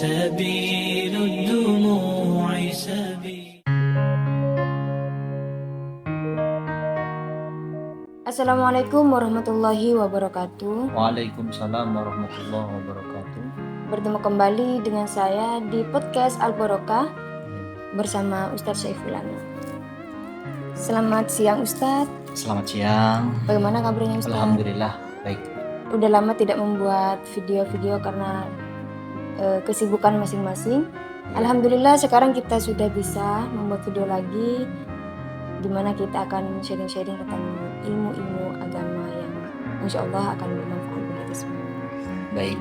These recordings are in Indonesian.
سبيل الدموع سبيل. Assalamualaikum warahmatullahi wabarakatuh. Waalaikumsalam warahmatullahi wabarakatuh. Bertemu kembali dengan saya di podcast Al Barokah bersama Ustadz Syaifulana. Selamat siang Ustadz. Selamat siang. Bagaimana kabarnya Ustadz? Alhamdulillah baik. Udah lama tidak membuat video-video karena kesibukan masing-masing. Alhamdulillah sekarang kita sudah bisa membuat video lagi, dimana kita akan sharing-sharing tentang ilmu-ilmu agama yang insya Allah akan bermanfaat bagi kita semua. Baik.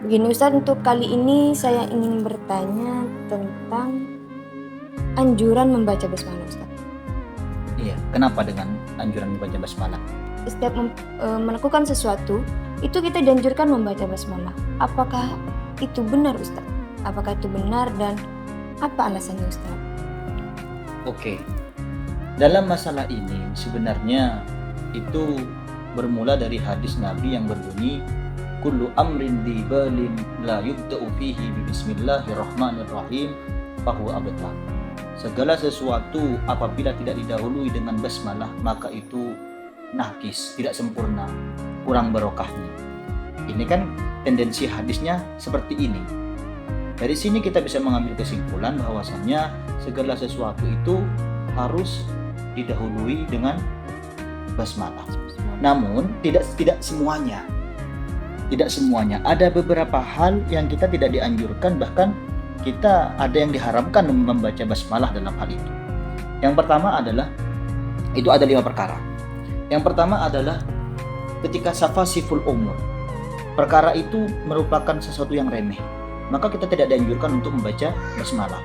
Begini Ustadz, untuk kali ini saya ingin bertanya tentang anjuran membaca basmalah Ustadz. Iya, kenapa dengan anjuran membaca basmalah? Setiap melakukan sesuatu itu kita dianjurkan membaca basmalah. Apakah itu benar Ustadz? Apakah itu benar dan apa alasannya Ustadz? Oke. Dalam masalah ini sebenarnya itu bermula dari hadis Nabi yang berbunyi kullu amrin dibalin la yubda'u fihi bismillahirrahmanirrahim fahuwa abtar. Segala sesuatu apabila tidak didahului dengan basmalah maka itu nakis, tidak sempurna, kurang barokahnya. Ini kan tendensi hadisnya seperti ini. Dari sini kita bisa mengambil kesimpulan bahwasannya segala sesuatu itu harus didahului dengan basmalah. Namun tidak semuanya. Tidak semuanya. Ada beberapa hal yang kita tidak dianjurkan, bahkan kita ada yang diharamkan membaca basmalah dalam hal itu. Yang pertama adalah itu ada 5 perkara. Yang pertama adalah ketika safasiful umur. Perkara itu merupakan sesuatu yang remeh, maka kita tidak dianjurkan untuk membaca basmalah.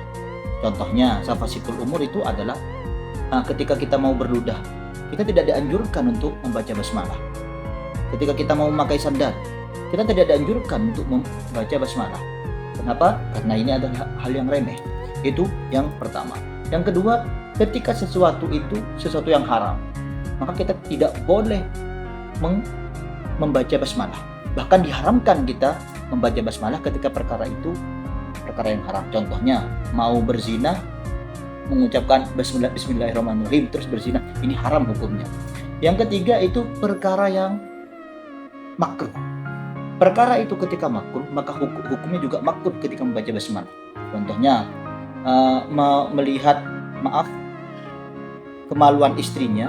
Contohnya safasiful umur itu adalah ketika kita mau berludah, kita tidak dianjurkan untuk membaca basmalah. Ketika kita mau memakai sandal, kita tidak dianjurkan untuk membaca basmalah. Kenapa? Karena ini adalah hal yang remeh. Itu yang pertama. Yang kedua, ketika sesuatu itu sesuatu yang haram, maka kita tidak boleh membaca basmalah. Bahkan diharamkan kita membaca basmalah ketika perkara itu perkara yang haram. Contohnya mau berzina, mengucapkan bismillahirrahmanirrahim terus berzina, ini haram hukumnya. Yang ketiga itu perkara yang makruh. Perkara itu ketika makruh maka hukumnya juga makruh ketika membaca basmalah. Contohnya melihat kemaluan istrinya,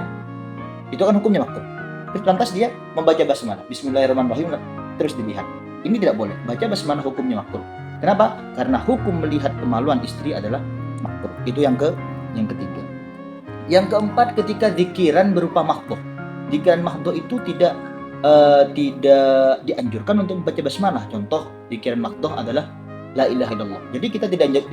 itu kan hukumnya makruh. Terus lantas dia membaca basmalah, bismillahirrahmanirrahim terus dilihat. Ini tidak boleh. Baca basmalah hukumnya makruh. Kenapa? Karena hukum melihat kemaluan istri adalah makruh. Itu yang ketiga. Yang keempat, ketika zikiran berupa mahdhah. Zikiran mahdhah itu tidak dianjurkan untuk membaca basmalah. Contoh zikiran mahdhah adalah la ilaha illallah. Jadi kita tidak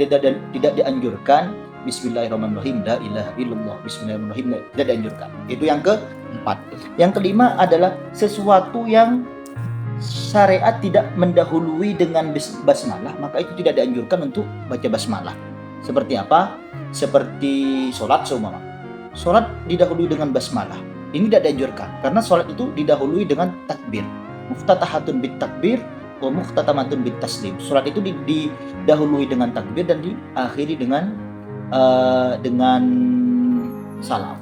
dianjurkan bismillahirrahmanirrahim, la ilaha illallah, bismillahirrahmanirrahim, tidak dianjurkan. Itu yang keempat. Yang kelima adalah sesuatu yang syariat tidak mendahului dengan basmalah, maka itu tidak dianjurkan untuk baca basmalah. Seperti apa? Seperti sholat seumpama. Sholat didahului dengan basmalah. Ini tidak dianjurkan karena sholat itu didahului dengan takbir. Muftatahatun bit takbir wa muftatamatun bit taslim. Sholat itu didahului dengan takbir dan diakhiri dengan salam.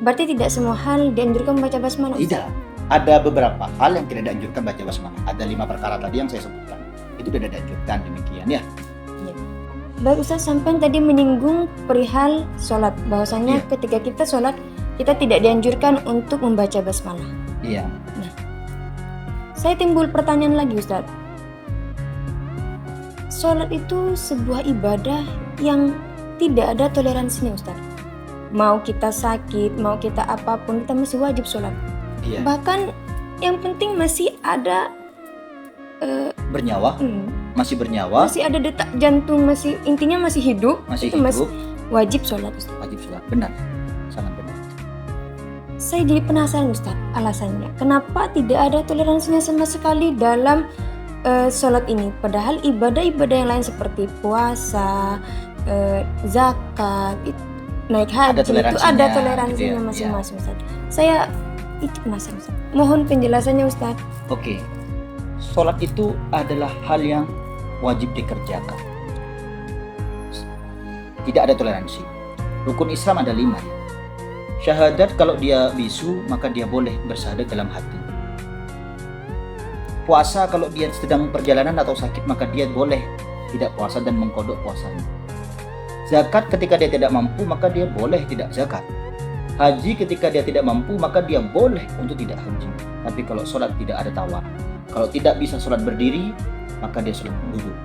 Berarti tidak semua hal dianjurkan membaca basmalah? Tidak. Ada beberapa hal yang tidak dianjurkan baca basmalah. Ada 5 perkara tadi yang saya sebutkan. Itu tidak dianjurkan, demikian ya. Baik Ustaz, sampai tadi menyinggung perihal sholat, bahwasanya ketika kita sholat kita tidak dianjurkan untuk membaca basmalah. Iya. Nah, saya timbul pertanyaan lagi Ustaz. Sholat itu sebuah ibadah yang tidak ada toleransinya Ustaz. Mau kita sakit, mau kita apapun, kita masih wajib sholat. Iya. Bahkan yang penting masih ada bernyawa, masih bernyawa, masih ada detak jantung, intinya masih hidup, masih itu hidup, masih wajib sholat Ustaz. wajib sholat. Benar, sangat benar. Saya jadi penasaran Ustaz, alasannya kenapa tidak ada toleransinya sama sekali dalam sholat ini, padahal ibadah-ibadah yang lain seperti puasa, zakat, naik haji itu ada toleransinya masing-masing Ustaz. Saya itu penasaran Ustaz. Mohon penjelasannya Ustaz. Oke. sholat itu adalah hal yang wajib dikerjakan. Tidak ada toleransi. Rukun Islam ada 5. Syahadat kalau dia bisu maka dia boleh bersyahadat dalam hati. Puasa kalau dia sedang perjalanan atau sakit maka dia boleh tidak puasa dan mengkodok puasanya. Zakat ketika dia tidak mampu maka dia boleh tidak zakat. Haji ketika dia tidak mampu maka dia boleh untuk tidak haji. Tapi kalau sholat tidak ada tawar. Kalau tidak bisa sholat berdiri maka dia sholat duduk.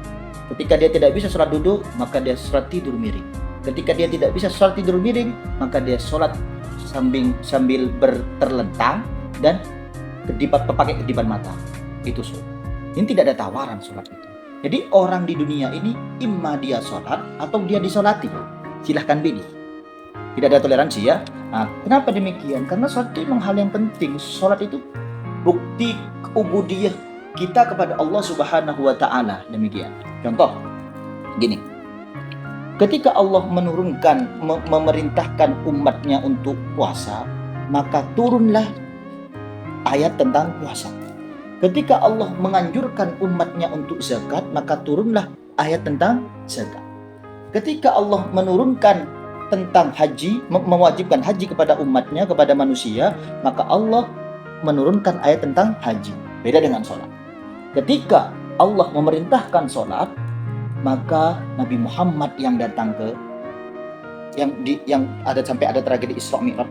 Ketika dia tidak bisa sholat duduk maka dia sholat tidur miring. Ketika dia tidak bisa sholat tidur miring maka dia sholat sambil berterlentang dan pakai kedipan mata. Itu sholat. Ini tidak ada tawaran sholat itu. Jadi orang di dunia ini imma dia sholat atau dia disolati. Silahkan pilih. Tidak ada toleransi ya. Nah, kenapa demikian? Karena sholat itu memang hal yang penting. Sholat itu bukti ubudiyah kita kepada Allah Subhanahu wa Ta'ala. Demikian. Contoh, gini. Ketika Allah menurunkan, memerintahkan umatnya untuk puasa, maka turunlah ayat tentang puasa. Ketika Allah menganjurkan umatnya untuk zakat, maka turunlah ayat tentang zakat. Ketika Allah menurunkan tentang haji, mewajibkan haji kepada umatnya, kepada manusia, maka Allah menurunkan ayat tentang haji. Beda dengan sholat. Ketika Allah memerintahkan sholat, maka Nabi Muhammad yang datang ke yang ada sampai ada tragedi Isra Mi'raj,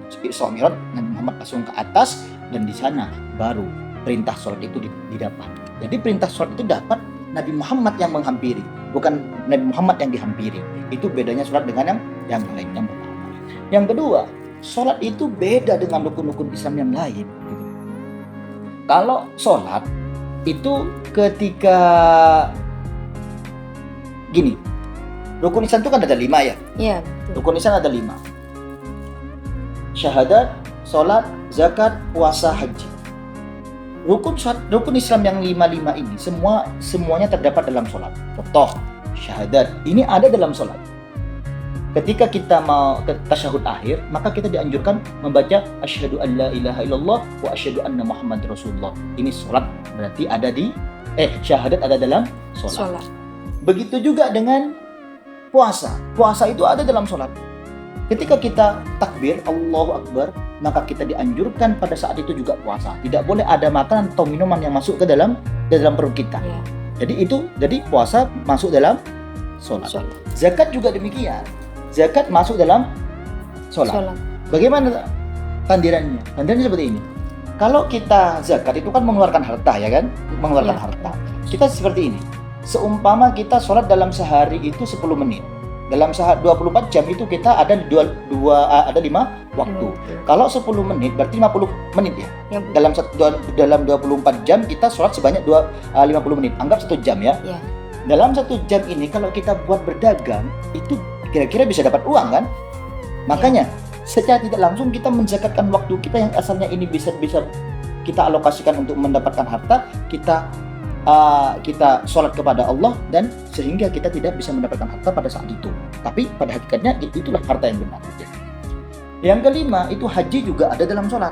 Nabi Muhammad langsung ke atas dan di sana baru perintah sholat itu didapat. Jadi perintah sholat itu dapat Nabi Muhammad yang menghampiri, bukan Nabi Muhammad yang dihampiri. Itu bedanya sholat dengan yang lain. Yang pertama. Yang kedua, sholat itu beda dengan rukun-rukun Islam yang lain. Kalau sholat itu ketika gini, rukun Islam itu kan ada 5 ya? Iya. Rukun Islam ada 5. Syahadat, sholat, zakat, puasa, haji. Rukun Islam yang 5 ini semuanya terdapat dalam sholat. Contoh, syahadat ini ada dalam sholat. Ketika kita mau ke tasyahud akhir, maka kita dianjurkan membaca asyhadu an la ilaha illallah wa asyhadu anna muhammad rasulullah. Ini sholat berarti ada di syahadat ada dalam sholat. Begitu juga dengan puasa. Puasa itu ada dalam sholat. Ketika kita takbir Allahu Akbar, maka kita dianjurkan pada saat itu juga puasa. Tidak boleh ada makanan atau minuman yang masuk ke dalam perut kita. Ya. Jadi puasa masuk dalam sholat. Zakat juga demikian. Zakat masuk dalam sholat. Bagaimana tandirannya? Tandirannya seperti ini. Kalau kita zakat itu kan mengeluarkan harta, ya kan? Mengeluarkan harta. Kita seperti ini. Seumpama kita sholat dalam sehari itu 10 menit. Dalam 24 jam itu kita ada 5 waktu. Kalau 10 menit berarti 50 menit ya. Dalam 24 jam kita sholat sebanyak 50 menit. Anggap 1 jam ya. Dalam 1 jam ini kalau kita buat berdagang itu kira-kira bisa dapat uang kan? Makanya secara tidak langsung kita menzakatkan waktu kita yang asalnya ini bisa kita alokasikan untuk mendapatkan harta, kita sholat kepada Allah dan sehingga kita tidak bisa mendapatkan harta pada saat itu. Tapi pada hakikatnya itulah harta yang benar. Yang kelima itu haji juga ada dalam sholat.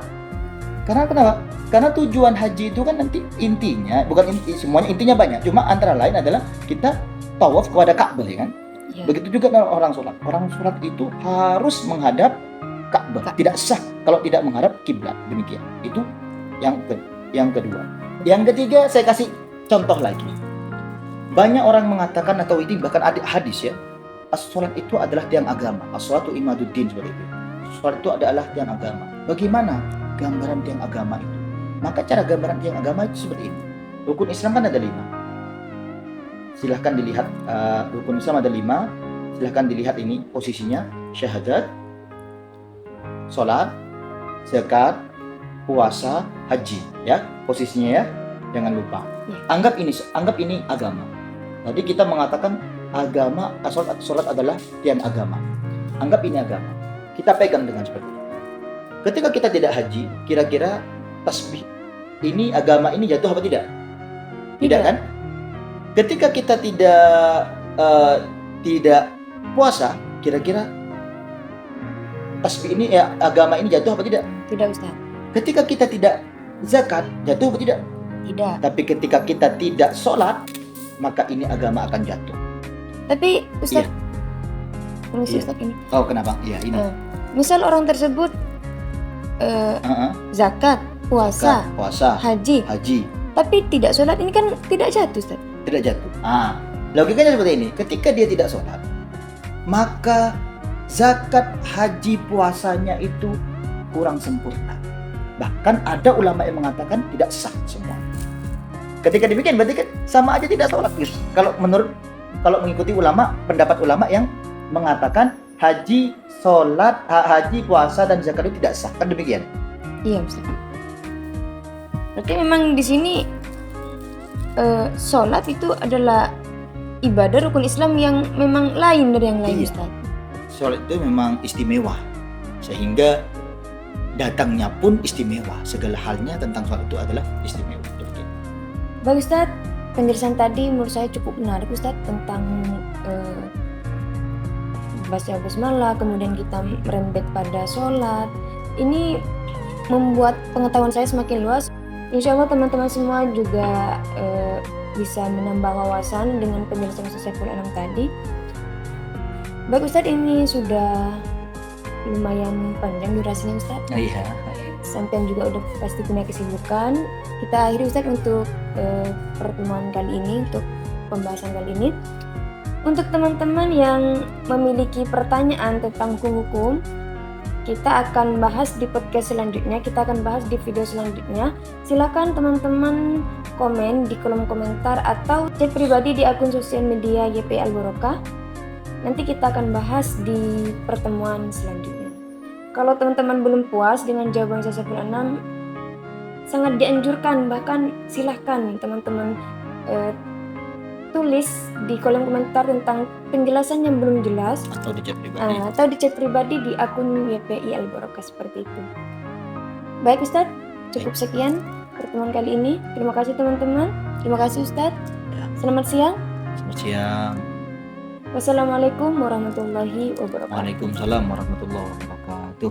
Karena kenapa? Karena tujuan haji itu kan nanti intinya, bukan semuanya intinya banyak. Cuma antara lain adalah kita tawaf kepada Ka'bah ya kan. Ya. Begitu juga dengan orang sholat. Orang sholat itu harus menghadap Ka'bah. Tidak sah kalau tidak menghadap kiblat. Demikian. Itu yang kedua. Yang ketiga saya kasih contoh lagi. Banyak orang mengatakan atau ini bahkan ada hadis ya. As-sholat itu adalah tiang agama. As-sholatu imaduddin seperti itu. Sholat itu adalah tiang agama. Bagaimana gambaran tiang agama itu? Maka cara gambaran tiang agama itu seperti ini. Rukun Islam kan ada 5. Silahkan dilihat rukun Islam ada 5. Silahkan dilihat ini posisinya. Syahadat, sholat, zakat, puasa, haji. Ya posisinya ya. Jangan lupa. Anggap ini agama. Tadi kita mengatakan agama, sholat adalah tiang agama. Anggap ini agama. Kita pegang dengan seperti itu. Ketika kita tidak haji, kira-kira tasbih ini agama ini jatuh apa tidak? Tidak kan? Ketika kita tidak puasa, kira-kira tasbih ini agama ini jatuh apa tidak? Tidak, Ustaz. Ketika kita tidak zakat, jatuh apa tidak? Tidak. Tapi ketika kita tidak sholat, maka ini agama akan jatuh. Tapi Ustaz, Iya. permisi Iya. Ustaz ini. Oh, kenapa? Iya, ini. Misal orang tersebut zakat, puasa, Puasa, haji, haji, tapi tidak sholat, ini kan tidak jatuh Ustaz. tidak jatuh. Logikanya seperti ini. Ketika dia tidak sholat, maka zakat, haji, puasanya itu kurang sempurna. Bahkan ada ulama yang mengatakan tidak sah semua. Ketika demikian berarti kan sama aja tidak sholat. Kalau mengikuti pendapat ulama yang mengatakan haji, sholat, haji, puasa dan zakat itu tidak sah, kan demikian? Iya Ustaz. Berarti memang di sini sholat itu adalah ibadah rukun Islam yang memang lain dari yang lain Iya. Ustaz. Sholat itu memang istimewa, sehingga datangnya pun istimewa. Segala halnya tentang sholat itu adalah istimewa. Demikian. Baik Ustaz, penjelasan tadi menurut saya cukup menarik Ustaz tentang baca basmalah, kemudian kita merembet pada sholat. Ini membuat pengetahuan saya semakin luas. Insya Allah teman-teman semua juga bisa menambah wawasan dengan penjelasan Ustaz Saiful Anam tadi. Baik Ustaz, ini sudah lumayan panjang durasinya Ustaz. Iya. Sampai juga udah pasti punya kesibukan. Kita akhiri Ustaz untuk pertemuan kali ini, untuk pembahasan kali ini. Untuk teman-teman yang memiliki pertanyaan tentang hukum-hukum, kita akan bahas di podcast selanjutnya, kita akan bahas di video selanjutnya. Silakan teman-teman komen di kolom komentar atau chat pribadi di akun sosial media YP Al Barokah. Nanti kita akan bahas di pertemuan selanjutnya. Kalau teman-teman belum puas dengan jawaban Ustaz Saiful Anam, sangat dianjurkan, bahkan silahkan teman-teman tulis di kolom komentar tentang penjelasan yang belum jelas Atau di chat pribadi. atau di chat pribadi di akun YPI Al Barokah seperti itu. Baik Ustadz, cukup sekian pertemuan kali ini. Terima kasih teman-teman. Terima kasih Ustadz. Ya. Selamat siang. Selamat siang. Wassalamualaikum warahmatullahi wabarakatuh. Waalaikumsalam warahmatullahi wabarakatuh.